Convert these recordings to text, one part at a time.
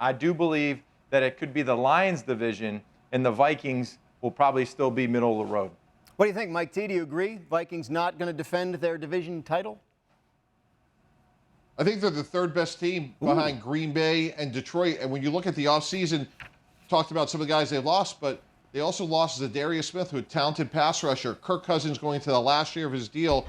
I do believe that it could be the Lions division, and the Vikings will probably still be middle of the road. What do you think, Mike T? Do you agree? Vikings not going to defend their division title? I think they're the third best team behind Green Bay and Detroit. And when you look at the offseason, talked about some of the guys they've lost, but they also lost Zadarius Smith, who a talented pass rusher. Kirk Cousins going to the last year of his deal.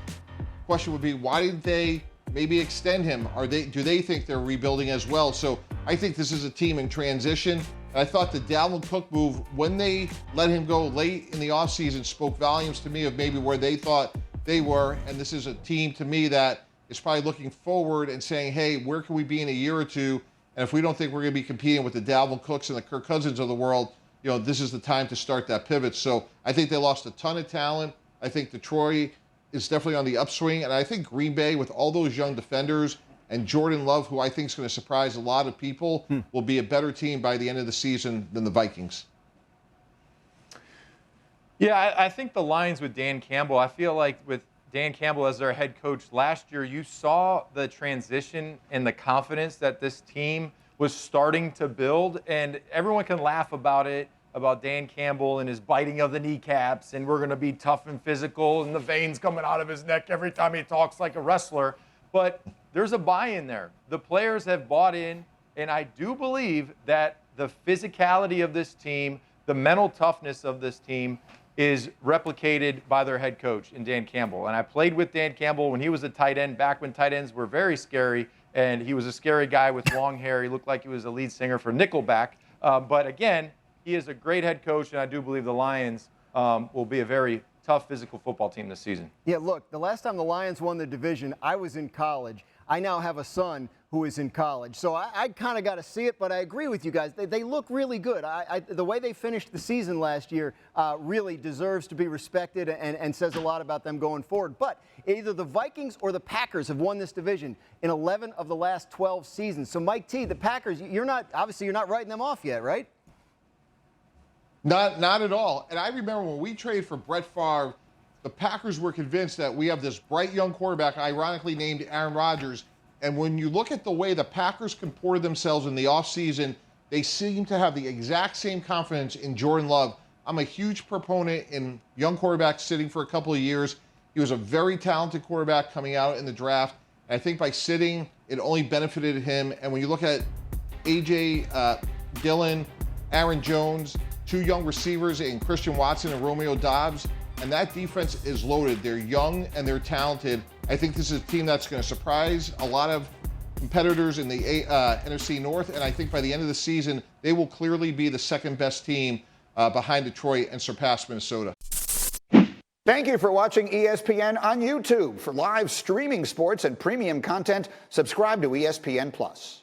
Question would be, why didn't they maybe extend him? Do they think they're rebuilding as well? So I think this is a team in transition. And I thought the Dalvin Cook move, when they let him go late in the offseason, spoke volumes to me of maybe where they thought they were. And this is a team, to me, that is probably looking forward and saying, hey, where can we be in a year or two? And if we don't think we're going to be competing with the Dalvin Cooks and the Kirk Cousins of the world, this is the time to start that pivot. So I think they lost a ton of talent. I think Detroit is definitely on the upswing. And I think Green Bay, with all those young defenders, and Jordan Love, who I think is going to surprise a lot of people, will be a better team by the end of the season than the Vikings. Yeah, I think the Lions with Dan Campbell, I feel like with Dan Campbell as their head coach last year, you saw the transition and the confidence that this team was starting to build. And everyone can laugh about it, about Dan Campbell and his biting of the kneecaps, and we're going to be tough and physical, and the veins coming out of his neck every time he talks like a wrestler. But there's a buy-in there. The players have bought in, and I do believe that the physicality of this team, the mental toughness of this team is replicated by their head coach in Dan Campbell. And I played with Dan Campbell when he was a tight end, back when tight ends were very scary, and he was a scary guy with long hair. He looked like he was a lead singer for Nickelback. But again, he is a great head coach, and I do believe the Lions will be a very tough physical football team this season. Yeah, look, the last time the Lions won the division, I was in college. I now have a son who is in college. So I kind of got to see it, but I agree with you guys. They look really good. The way they finished the season last year really deserves to be respected and says a lot about them going forward. But either the Vikings or the Packers have won this division in 11 of the last 12 seasons. So, Mike T, the Packers, you're not writing them off yet, right? Not at all. And I remember when we traded for Brett Favre, the Packers were convinced that we have this bright young quarterback, ironically named Aaron Rodgers. And when you look at the way the Packers comported themselves in the offseason, they seem to have the exact same confidence in Jordan Love. I'm a huge proponent in young quarterbacks sitting for a couple of years. He was a very talented quarterback coming out in the draft. And I think by sitting, it only benefited him. And when you look at A.J. Dillon, Aaron Jones, two young receivers in Christian Watson and Romeo Doubs, and that defense is loaded. They're young and they're talented. I think this is a team that's going to surprise a lot of competitors in the NFC North, and I think by the end of the season, they will clearly be the second best team behind Detroit and surpass Minnesota. Thank you for watching ESPN on YouTube. For live streaming sports and premium content, subscribe to ESPN+.